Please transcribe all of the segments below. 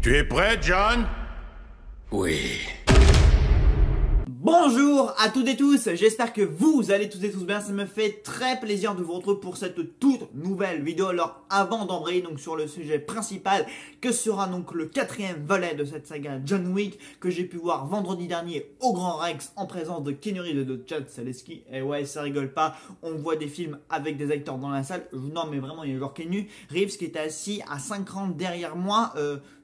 Tu es prêt, John? Oui. Bonjour à toutes et tous, j'espère que vous allez toutes et tous bien, ça me fait très plaisir de vous retrouver pour cette toute nouvelle vidéo. Alors avant d'embrayer donc sur le sujet principal, que sera donc le 4e volet de cette saga John Wick, que j'ai pu voir vendredi dernier au Grand Rex en présence de Keanu Reeves et de Chad Stahelski. Et ouais, ça rigole pas, on voit des films avec des acteurs dans la salle. Non mais vraiment, il y a genre Keanu Reeves qui était assis à 5 rangs derrière moi,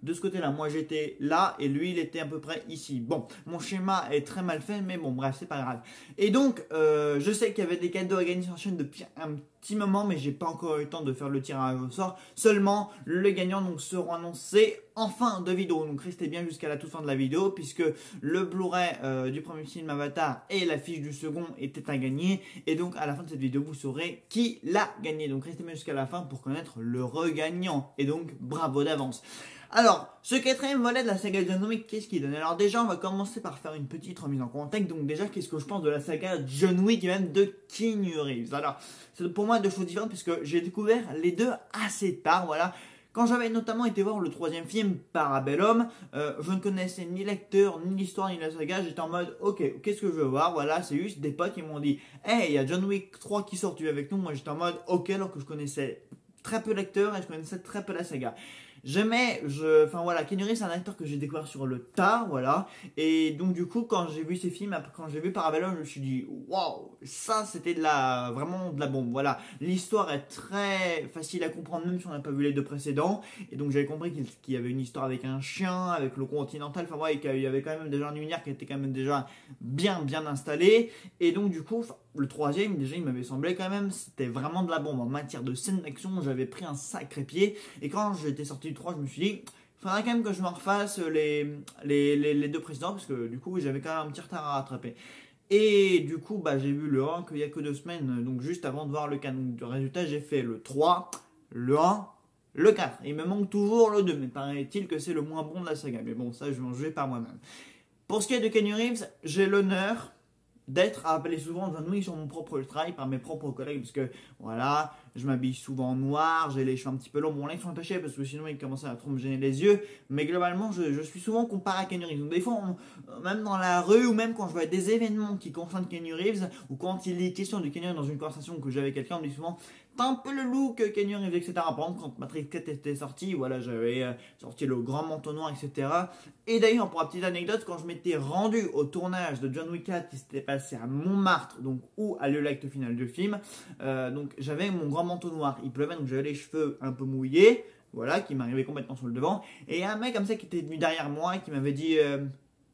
de ce côté là, moi j'étais là et lui il était à peu près ici. Bon, mon schéma est très mal fait, mais bon bref, c'est pas grave. Et donc je sais qu'il y avait des cadeaux à gagner sur la chaîne depuis un petit moment, mais j'ai pas encore eu le temps de faire le tirage au sort. Seulement les gagnants donc seront annoncés en fin de vidéo, donc restez bien jusqu'à la toute fin de la vidéo, puisque le Blu-ray du premier film Avatar et l'affiche du second étaient à gagner, et donc à la fin de cette vidéo vous saurez qui l'a gagné. Donc restez bien jusqu'à la fin pour connaître le regagnant, et donc bravo d'avance. Alors, ce 4e volet de la saga John Wick, qu'est-ce qu'il donne? Alors déjà, on va commencer par faire une petite remise en contexte. Donc déjà, qu'est-ce que je pense de la saga John Wick et même de Keanu Reeves? Alors, c'est pour moi deux choses différentes puisque j'ai découvert les deux assez tard, voilà. Quand j'avais notamment été voir le 3e film, Parabellum, je ne connaissais ni l'acteur, ni l'histoire, ni la saga. J'étais en mode, ok, qu'est-ce que je veux voir? Voilà, c'est juste des potes qui m'ont dit, hey, il y a John Wick 3 qui sort, tu es avec nous? Moi, j'étais en mode, ok, alors que je connaissais très peu l'acteur et je connaissais très peu la saga. Enfin voilà, Keanu Reeves c'est un acteur que j'ai découvert sur le tard, voilà. Et donc du coup, quand j'ai vu ces films, après quand j'ai vu Parabellum, je me suis dit, waouh, ça c'était vraiment de la bombe, voilà. L'histoire est très facile à comprendre, même si on n'a pas vu les deux précédents. Et donc j'avais compris qu'il y avait une histoire avec un chien, avec le Continental, enfin voilà, qu'il y avait quand même déjà un univers qui était quand même déjà bien installé. Et donc du coup, le 3e, déjà, il m'avait semblé quand même, c'était vraiment de la bombe. En matière de scène d'action, j'avais pris un sacré pied. Et quand j'étais sorti du 3, je me suis dit, il faudrait quand même que je me refasse les deux précédents, parce que du coup, j'avais quand même un petit retard à rattraper. Et du coup, bah, j'ai vu le 1 qu'il y a que 2 semaines, donc juste avant de voir le 4. Donc, du résultat, j'ai fait le 3, le 1, le 4. Il me manque toujours le 2, mais paraît-il que c'est le moins bon de la saga. Mais bon, ça, je vais en jouer par moi-même. Pour ce qui est de Keanu Reeves, j'ai l'honneur d'être appelé souvent John Wick sur mon propre travail par mes propres collègues, parce que voilà, je m'habille souvent en noir, j'ai les cheveux un petit peu longs, bon là ils sont attachés parce que sinon ils commençaient à trop me gêner les yeux, mais globalement je suis souvent comparé à Keanu Reeves. Donc des fois même dans la rue, ou même quand je vois des événements qui concernent Keanu Reeves, ou quand il est question de Keanu Reeves dans une conversation que j'ai avec quelqu'un, on me dit souvent t'as un peu le look Keanu Reeves, etc. Par exemple, quand Matrix 4 était sorti, voilà, j'avais sorti le grand manteau noir, etc. Et d'ailleurs, pour la petite anecdote, quand je m'étais rendu au tournage de John Wick 4 qui s'était passé à Montmartre, donc où a lieu l'acte final du film, donc j'avais mon grand manteau noir, il pleuvait, donc j'avais les cheveux un peu mouillés, voilà, qui m'arrivait complètement sur le devant, et il y a un mec comme ça qui était venu derrière moi et qui m'avait dit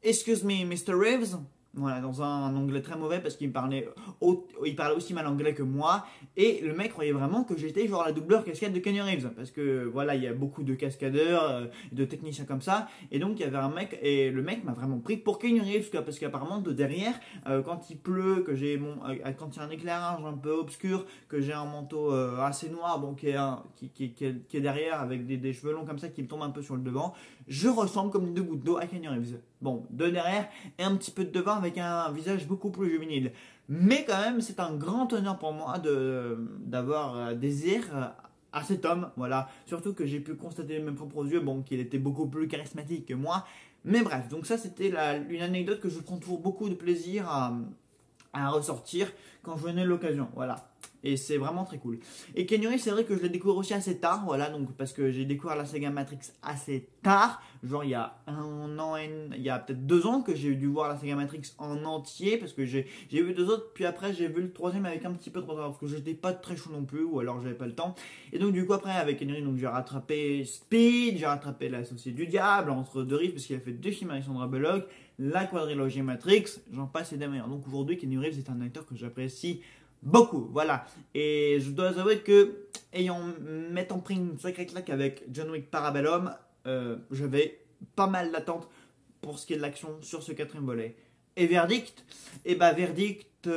Excuse me, Mr. Reeves. Voilà, dans un anglais très mauvais parce qu'il parlait aussi mal anglais que moi. Et le mec croyait vraiment que j'étais genre la doubleur cascade de Keanu Reeves. Parce que voilà, il y a beaucoup de cascadeurs, de techniciens comme ça. Et donc il y avait un mec, et le mec m'a vraiment pris pour Keanu Reeves. Parce qu'apparemment de derrière, quand il pleut, que j'ai quand il y a un éclairage un peu obscur, que j'ai un manteau assez noir, bon, qui est derrière avec des cheveux longs comme ça qui me tombent un peu sur le devant, je ressemble comme deux gouttes d'eau à Keanu Reeves. Bon, de derrière et un petit peu de devant avec un visage beaucoup plus juvénile. Mais quand même, c'est un grand honneur pour moi d'avoir désir à cet homme, voilà. Surtout que j'ai pu constater de mes propres yeux, bon, qu'il était beaucoup plus charismatique que moi. Mais bref, donc ça c'était une anecdote que je prends toujours beaucoup de plaisir à ressortir quand je venais de l'occasion, voilà. Et c'est vraiment très cool. Et Keanu Reeves, c'est vrai que je l'ai découvert aussi assez tard, voilà, donc parce que j'ai découvert la saga Matrix assez tard, genre il y a il y a peut-être 2 ans que j'ai dû voir la saga Matrix en entier, parce que j'ai vu 2 autres, puis après j'ai vu le 3e avec un petit peu de retard, parce que j'étais pas très chaud non plus, ou alors j'avais pas le temps. Et donc du coup après avec Keanu Reeves, donc j'ai rattrapé Speed, j'ai rattrapé L'Associé du Diable, entre deux Reeves, parce qu'il a fait 2 films avec Sandra Bullock, la quadrilogie Matrix, j'en passe et des meilleurs. Donc aujourd'hui Keanu Reeves est un acteur que j'apprécie beaucoup, voilà. Et je dois avouer que, m'étant pris une sacrée claque avec John Wick Parabellum, j'avais pas mal d'attentes pour ce qui est de l'action sur ce 4e volet. Et verdict, verdict,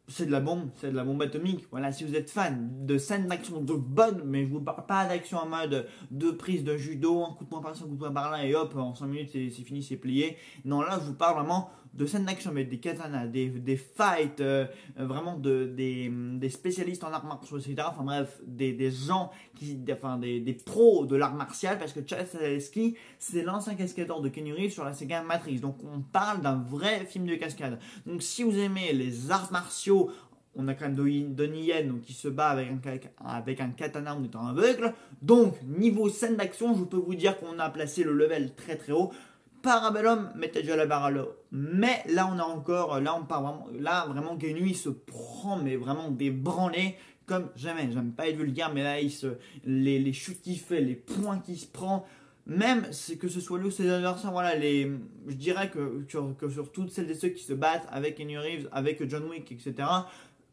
c'est de la bombe atomique. Voilà, si vous êtes fan de scènes d'action de bonnes, mais je vous parle pas d'action en mode de prise de judo, un coup de poing par-ci, un coup de poing par-là, et hop, en 5 minutes c'est fini, c'est plié. Non, là je vous parle vraiment de scènes d'action avec des katanas, des fights, vraiment des spécialistes en arts martiaux, etc. Enfin bref, des gens, des pros de l'art martial, parce que Chad Stahelski, c'est l'ancien cascadeur de Keanu Reeves sur la saga Matrix. Donc on parle d'un vrai film de cascade. Donc si vous aimez les arts martiaux, on a quand même Donnie Yen donc, qui se bat avec un katana en étant aveugle. Donc, niveau scène d'action, je peux vous dire qu'on a placé le level très très haut. Parabellum mettait déjà la barre à l'eau. Mais là, on a encore, là, on part vraiment, là, vraiment, Keanu, il se prend, mais vraiment des branlées comme jamais. J'aime pas être vulgaire, mais là, les chutes qu'il fait, les points qu'il se prend, même que ce soit lui ou ses adversaires, voilà, je dirais que sur toutes celles et ceux qui se battent avec Keanu Reeves, avec John Wick, etc.,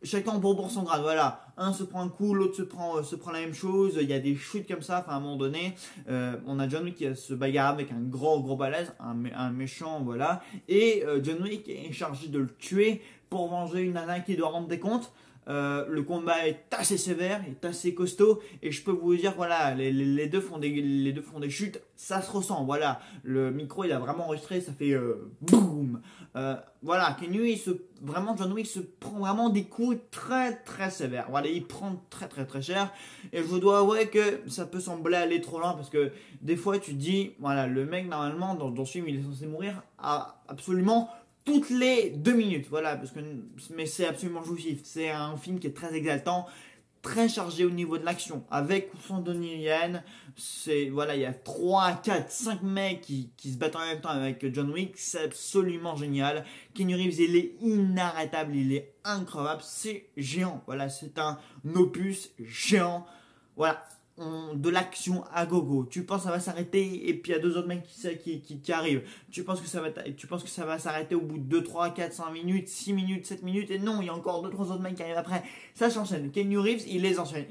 chacun pour son grade, voilà. Un se prend un coup, l'autre se prend la même chose. Il y a des chutes comme ça, enfin à un moment donné, on a John Wick qui se bagarre avec un gros balèze, un méchant, voilà. Et John Wick est chargé de le tuer pour venger une nana qui doit rendre des comptes. Le combat est assez sévère, est assez costaud, et je peux vous dire, voilà, les deux font des chutes, ça se ressent, voilà. Le micro, il a vraiment enregistré, ça fait boum. Voilà, John Wick se prend vraiment des coups très très sévères. Voilà, il prend très très très cher, et je dois avouer que ça peut sembler aller trop loin, parce que des fois tu te dis, voilà, le mec normalement dans ce film il est censé mourir absolument toutes les 2 minutes, voilà, mais c'est absolument jouissif. C'est un film qui est très exaltant, très chargé au niveau de l'action. Avec ou sans Donnie Yen, voilà, il y a 3, 4, 5 mecs qui se battent en même temps avec John Wick, c'est absolument génial. Keanu Reeves, il est inarrêtable, il est incroyable, c'est géant, voilà, c'est un opus géant, voilà. De l'action à gogo. Tu penses que ça va s'arrêter et puis il y a 2 autres mecs qui arrivent. Tu penses que ça va s'arrêter au bout de 2, 3, 4, 5 minutes, 6 minutes, 7 minutes et non, il y a encore 2, 3 autres mecs qui arrivent après. Ça s'enchaîne. Keanu Reeves, il les enchaîne.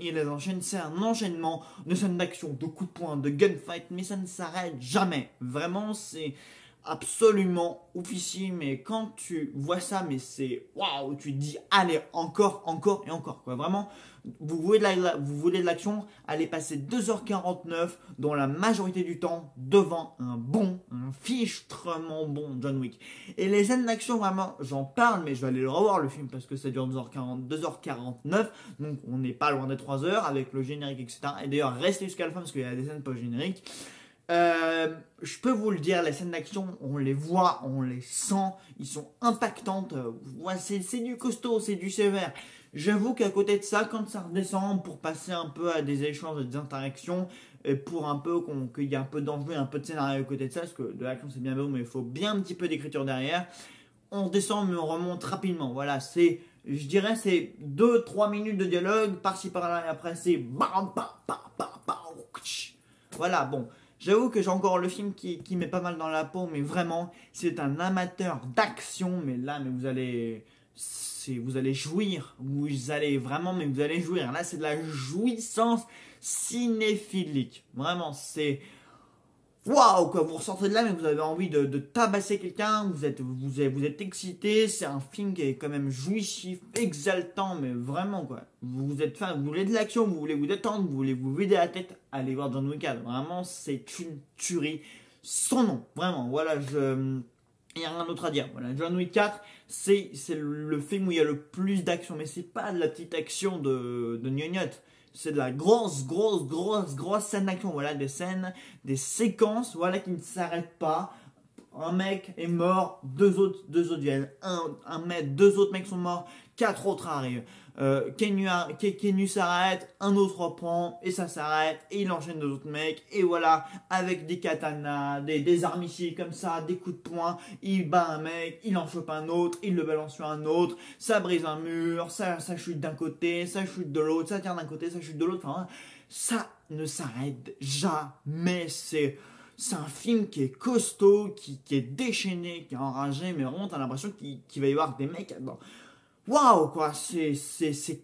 C'est un enchaînement de scènes d'action, de coups de poing, de gunfight, mais ça ne s'arrête jamais. Vraiment, c'est absolument oufissime, mais quand tu vois ça, mais c'est waouh, tu te dis allez, encore et encore, quoi. Vraiment, vous voulez de l'action, allez passer 2h49 dans la majorité du temps devant un fichtrement bon John Wick. Et les scènes d'action, vraiment, j'en parle, mais je vais aller le revoir le film parce que ça dure 2h49, donc on n'est pas loin des 3h avec le générique, etc. Et d'ailleurs, restez jusqu'à la fin parce qu'il y a des scènes post-génériques. Je peux vous le dire, les scènes d'action, on les voit, on les sent, ils sont impactantes. Ouais, c'est du costaud, c'est du sévère. J'avoue qu'à côté de ça, quand ça redescend pour passer un peu à des échanges, des interactions, et pour un peu qu'il y ait un peu d'enjeu, un peu de scénario à côté de ça, parce que de l'action c'est bien beau, mais il faut bien un petit peu d'écriture derrière. On descend, mais on remonte rapidement. Voilà, je dirais, c'est 2-3 minutes de dialogue, par-ci par-là, et après c'est bam, bam, bam, bam, bam, voilà, bon. J'avoue que j'ai encore le film qui met pas mal dans la peau, mais vraiment, c'est un amateur d'action, mais là, mais vous allez jouir, vous allez jouir. Là, c'est de la jouissance cinéphilique. Vraiment, c'est waouh, quoi. Vous ressortez de là, mais vous avez envie de tabasser quelqu'un, vous êtes excité. C'est un film qui est quand même jouissif, exaltant, mais vraiment, quoi. Vous voulez de l'action, vous voulez vous détendre, vous voulez vous vider la tête, allez voir John Wick 4. Vraiment, c'est une tuerie sans nom. Vraiment, voilà, il n'y a rien d'autre à dire. Voilà, John Wick 4, c'est le film où il y a le plus d'action, mais c'est pas de la petite action de gnognotte. C'est de la grosse scène d'action. Voilà, des séquences, voilà, qui ne s'arrêtent pas. Un mec est mort, deux autres viennent. Deux autres mecs sont morts, 4 autres arrivent. Keanu s'arrête, un autre reprend, et ça s'arrête, et il enchaîne 2 autres mecs, et voilà, avec des katanas, des armistices comme ça, des coups de poing, il bat un mec, il en chope un autre, il le balance sur un autre, ça brise un mur, ça chute d'un côté, ça chute de l'autre, ça tire d'un côté, ça chute de l'autre, enfin, ça ne s'arrête jamais, c'est un film qui est costaud, qui est déchaîné, qui est enragé, mais vraiment t'as l'impression qu'il va y avoir des mecs là-dedans. Waouh, quoi, c'est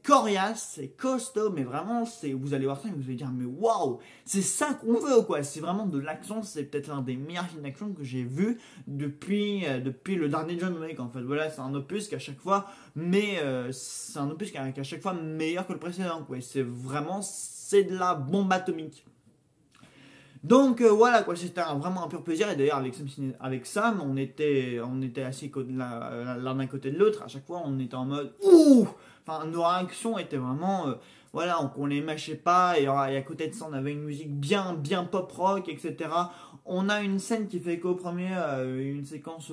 coriace, c'est costaud, mais vraiment, vous allez voir ça et vous allez dire, mais waouh, c'est ça qu'on veut, quoi. C'est vraiment de l'action, c'est peut-être l'un des meilleurs films d'action que j'ai vu depuis le dernier John Wick, en fait. Voilà, c'est un opus qu'à chaque fois, c'est un opus qui est à chaque fois meilleur que le précédent, quoi. C'est de la bombe atomique. Donc voilà quoi, c'était vraiment un pur plaisir. Et d'ailleurs avec Sam, on était assis l'un d'un côté de l'autre. À chaque fois, on était en mode ouh. Enfin, nos réactions étaient vraiment voilà, on les mâchait pas. Et à côté de ça, on avait une musique bien pop rock, etc. On a une scène qui fait qu'au premier, une séquence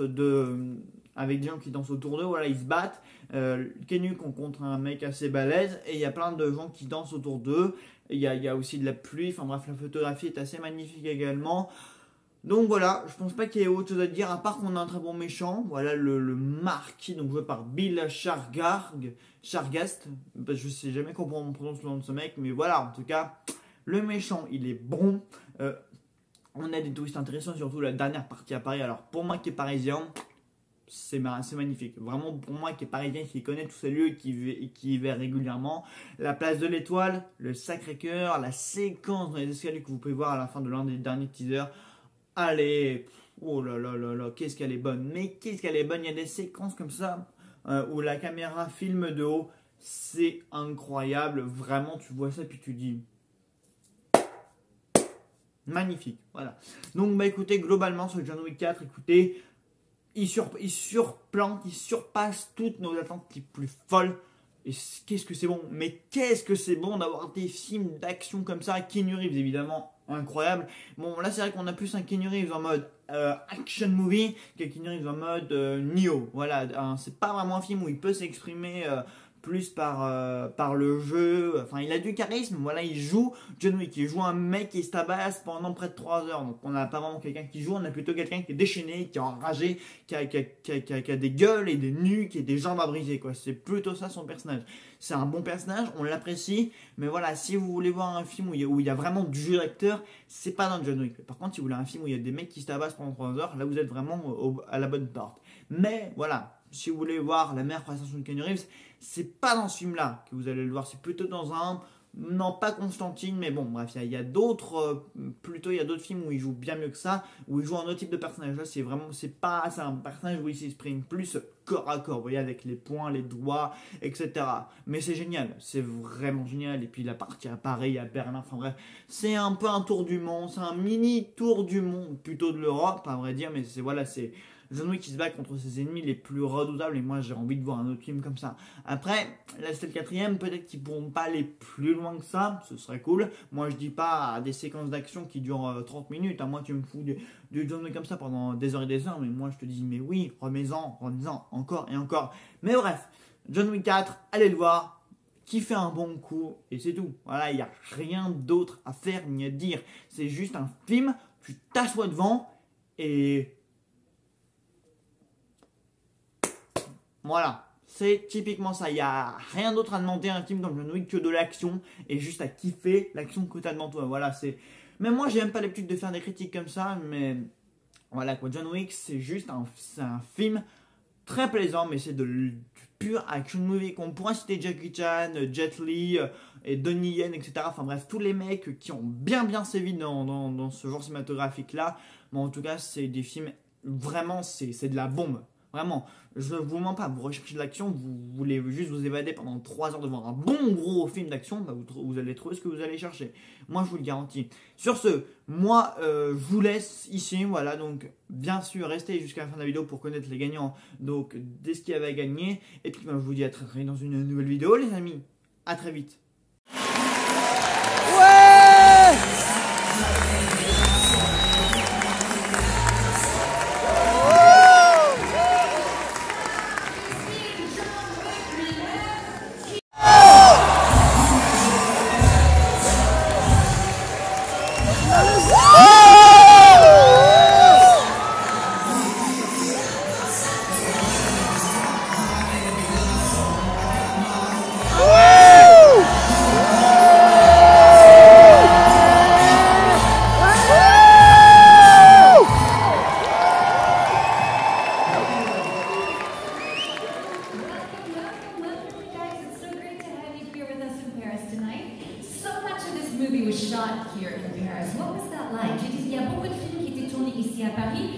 avec des gens qui dansent autour d'eux. Voilà, ils se battent. Kenu contre un mec assez balèze et il y a plein de gens qui dansent autour d'eux. Il y a aussi de la pluie, enfin bref, la photographie est assez magnifique également. Donc voilà, je pense pas qu'il y ait autre chose à dire à part qu'on a un très bon méchant. Voilà le marquis, donc joué par Bill Shargast. Je sais jamais comment on prononce le nom de ce mec, mais voilà, en tout cas, le méchant il est bon. On a des touristes intéressants, surtout la dernière partie à Paris. Alors pour moi qui est parisien, c'est magnifique. Vraiment, pour moi qui est parisien, qui connaît tous ces lieux, qui y va régulièrement. La place de l'Étoile, le Sacré-Cœur, la séquence dans les escaliers que vous pouvez voir à la fin de l'un des derniers teasers. Allez, oh là là là là, qu'est-ce qu'elle est bonne. Mais qu'est-ce qu'elle est bonne. Il y a des séquences comme ça où la caméra filme de haut. C'est incroyable. Vraiment, tu vois ça puis tu dis... magnifique. Voilà. Donc, bah écoutez, globalement, sur John Wick 4, écoutez... Il surplante, il surpasse toutes nos attentes les plus folles. Et qu'est-ce que c'est bon. Mais qu'est-ce que c'est bon d'avoir des films d'action comme ça. Keanu Reeves, évidemment, incroyable. Bon, là, c'est vrai qu'on a plus un Keanu Reeves en mode action movie qu'un Keanu Reeves en mode Neo. Voilà, c'est pas vraiment un film où il peut s'exprimer... plus par le jeu, enfin il a du charisme, voilà, il joue John Wick, il joue un mec qui se tabasse pendant près de 3 heures, donc on n'a pas vraiment quelqu'un qui joue, on a plutôt quelqu'un qui est déchaîné, qui est enragé, qui a des gueules et des nuques et des jambes à briser, quoi. C'est plutôt ça son personnage. C'est un bon personnage, on l'apprécie, mais voilà, si vous voulez voir un film où il y a vraiment du jeu d'acteur, c'est pas dans John Wick. Par contre, si vous voulez un film où il y a des mecs qui se tabassent pendant 3 heures, là vous êtes vraiment à la bonne porte. Mais voilà, si vous voulez voir la meilleure prestation de Keanu Reeves, c'est pas dans ce film-là que vous allez le voir, c'est plutôt dans un... Non, pas Constantine, mais bon, bref, il y a d'autres... plutôt, il y a d'autres films où il joue bien mieux que ça, où il joue un autre type de personnage. Là, c'est vraiment... C'est un personnage où il s'exprime plus corps à corps, vous voyez, avec les poings, les doigts, etc. Mais c'est génial, c'est vraiment génial. Et puis, la partie à Paris, à Berlin, enfin bref, c'est un peu un tour du monde, c'est un mini tour du monde, plutôt de l'Europe, à vrai dire, mais c'est... Voilà, c'est... John Wick qui se bat contre ses ennemis les plus redoutables et moi j'ai envie de voir un autre film comme ça. Après, là c'est le 4ème, peut-être qu'ils pourront pas aller plus loin que ça, ce serait cool. Moi je dis pas des séquences d'action qui durent 30 minutes, à moi tu me fous du John Wick comme ça pendant des heures et des heures, mais moi je te dis mais oui, remets-en encore et encore. Mais bref, John Wick 4, allez le voir, qui fait un bon coup et c'est tout. Voilà, il n'y a rien d'autre à faire ni à dire. C'est juste un film, tu t'assois devant et... Voilà, c'est typiquement ça. Il n'y a rien d'autre à demander à un film comme John Wick que de l'action et juste à kiffer l'action que tu as devant toi. Voilà, c'est. Même moi, j'ai même pas l'habitude de faire des critiques comme ça, mais voilà quoi. John Wick, c'est juste un film très plaisant, mais c'est du pur action movie. On pourra citer Jackie Chan, Jet Li et Donnie Yen, etc. Enfin bref, tous les mecs qui ont bien sévi dans ce genre cinématographique là. Mais en tout cas, c'est des films vraiment, c'est de la bombe. Vraiment, je ne vous mens pas, vous recherchez de l'action, vous voulez juste vous évader pendant 3 heures devant un bon gros film d'action, bah vous allez trouver ce que vous allez chercher. Moi, je vous le garantis. Sur ce, moi, je vous laisse ici, voilà, donc bien sûr, restez jusqu'à la fin de la vidéo pour connaître les gagnants, donc dès ce qu'il y avait à gagner. Et puis, bah, je vous dis à très vite dans une nouvelle vidéo, les amis. À très vite. Movie was shot here in Paris. What was that like? Il y a beaucoup de films qui étaient tournés ici à Paris.